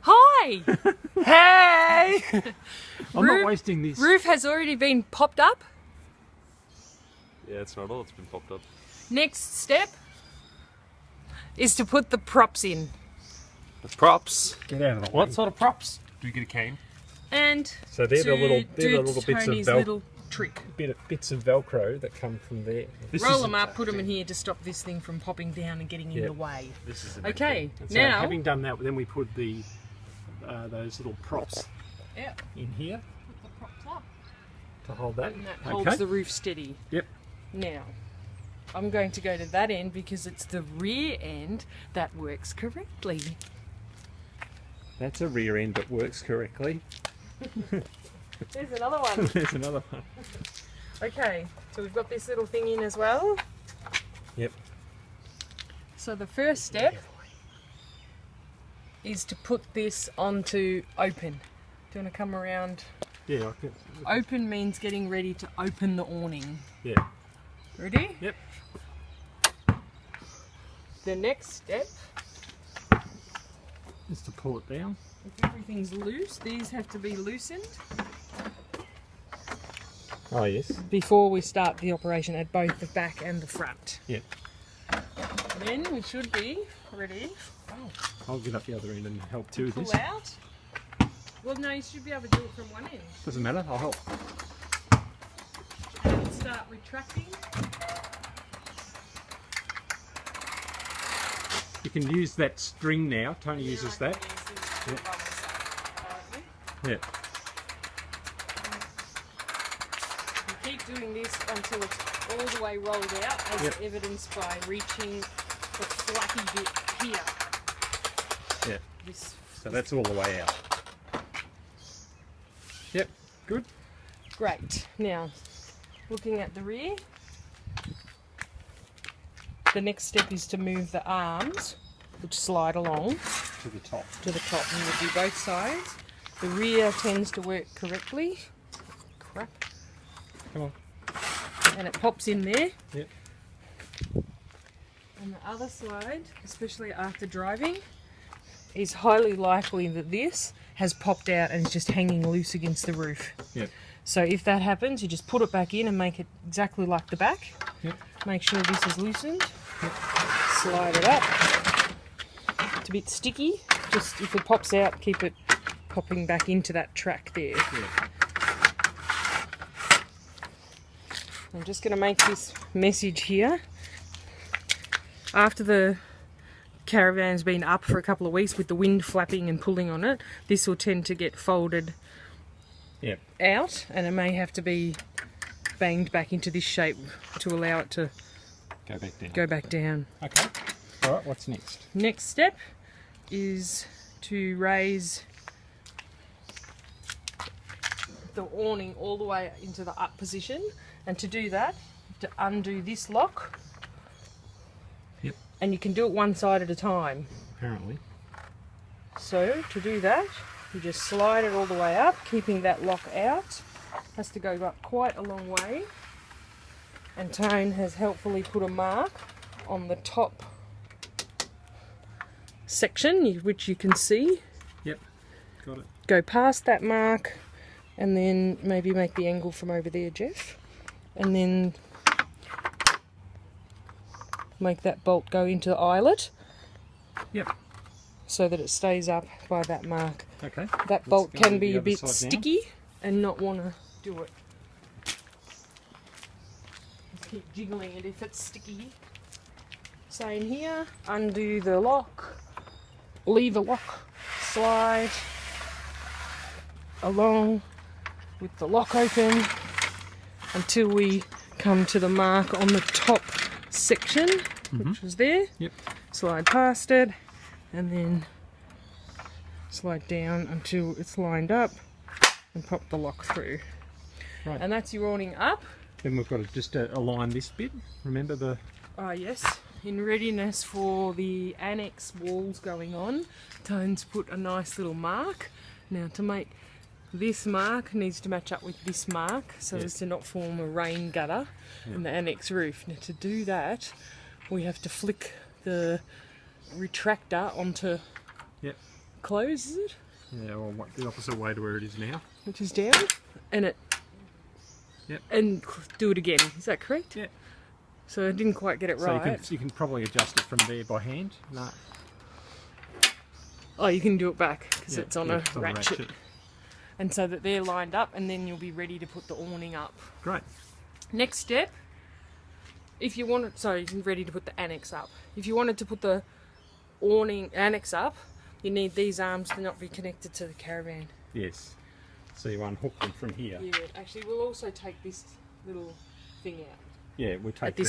Hi! Hey! I'm Roof- not wasting this. Roof has already been popped up. Yeah, it's not all, it's been popped up. Next step is to put the props in. The props. Get out of the way. What sort of props? Do we get a cane? And So they're the little bits Tony's of little trick. bits of Velcro that come from there. Roll them up, put them in here to stop this thing from popping down and getting in the way. This is the Okay, So now having done that, then we put the those little props yep, in here put the props up. to hold that. And that holds the roof steady. Yep. Now, I'm going to go to that end because it's the rear end that works correctly. That's a rear end that works correctly. There's another one. There's another one. Okay, so we've got this little thing in as well. Yep. So the first step is to put this onto open. Do you want to come around? Yeah. I can. Open means getting ready to open the awning. Yeah. Ready? Yep. The next step, Just to pull it down. if everything's loose, these have to be loosened Oh yes. before we start the operation at both the back and the front. Yep. Then we should be ready. I'll get up the other end and help too with Pull this. out. Well, no, you should be able to do it from one end. Doesn't matter. I'll help. And start retracting. You can use that string now. Tony uses that. Yep. Yeah. You keep doing this until it's all the way rolled out, as Yep. evidenced by reaching the flappy bit here. Yeah. This, So that's all the way out. Yep. Good. great. Now, looking at the rear, the next step is to move the arms, which slide along To the top. to the top, and we'll do both sides. The rear tends to work correctly. Crap. Come on. And it pops in there. Yep. On the other side, especially after driving, is highly likely that this has popped out and is just hanging loose against the roof. Yep. So if that happens, you just put it back in and make it exactly like the back. Yep. Make sure this is loosened. Slide it up. It's a bit sticky. Just if it pops out, keep it popping back into that track there. Yeah. I'm just going to make this message here. After the Caravan's been up for a couple of weeks with the wind flapping and pulling on it, this will tend to get folded Yep. out, and it may have to be banged back into this shape to allow it to Go back down. go back down. Okay. All right. What's next? Next step is to raise the awning all the way into the up position, and to do that, you have to undo this lock. Yep. And you can do it one side at a time. Apparently. So to do that, you just slide it all the way up, keeping that lock out. Has to go up quite a long way. And Tone has helpfully put a mark on the top section, which you can see. Yep. Got it. Go past that mark, and then maybe make the angle from over there, Jeff. And then make that bolt go into the eyelet. Yep. So that it stays up by that mark. Okay. That Let's bolt go can to be the a other bit side now. sticky and not want to do it. Just keep jiggling it if it's sticky. Same here, undo the lock, leave the lock, slide along with the lock open until we come to the mark on the top section, which was there. Yep. Slide past it and then slide down until it's lined up and pop the lock through. Right. And that's your awning up. Then we've got to just align this bit. Remember the... Yes, in readiness for the annex walls going on, Tone's put a nice little mark. Now to make this mark needs to match up with this mark so as to not form a rain gutter in the annex roof. Now to do that, we have to flick the retractor onto Yep. close, is it? Yeah, or the opposite way to where it is now. Which is down, and it. Yep. And do it again. Is that correct? Yeah. So I didn't quite get it So right. you can probably adjust it from there by hand. No. Oh, you can do it back because Yeah, it's on yeah, a it's on a ratchet. And so that they're lined up, and then you'll be ready to put the awning up. Great. Next step, if you wanted, so you're ready to put the annex up. If you wanted to put the awning annex up, you need these arms to not be connected to the caravan. Yes. So you unhook them from here. Yeah, actually we'll also take this little thing out. Yeah, we'll take At this that.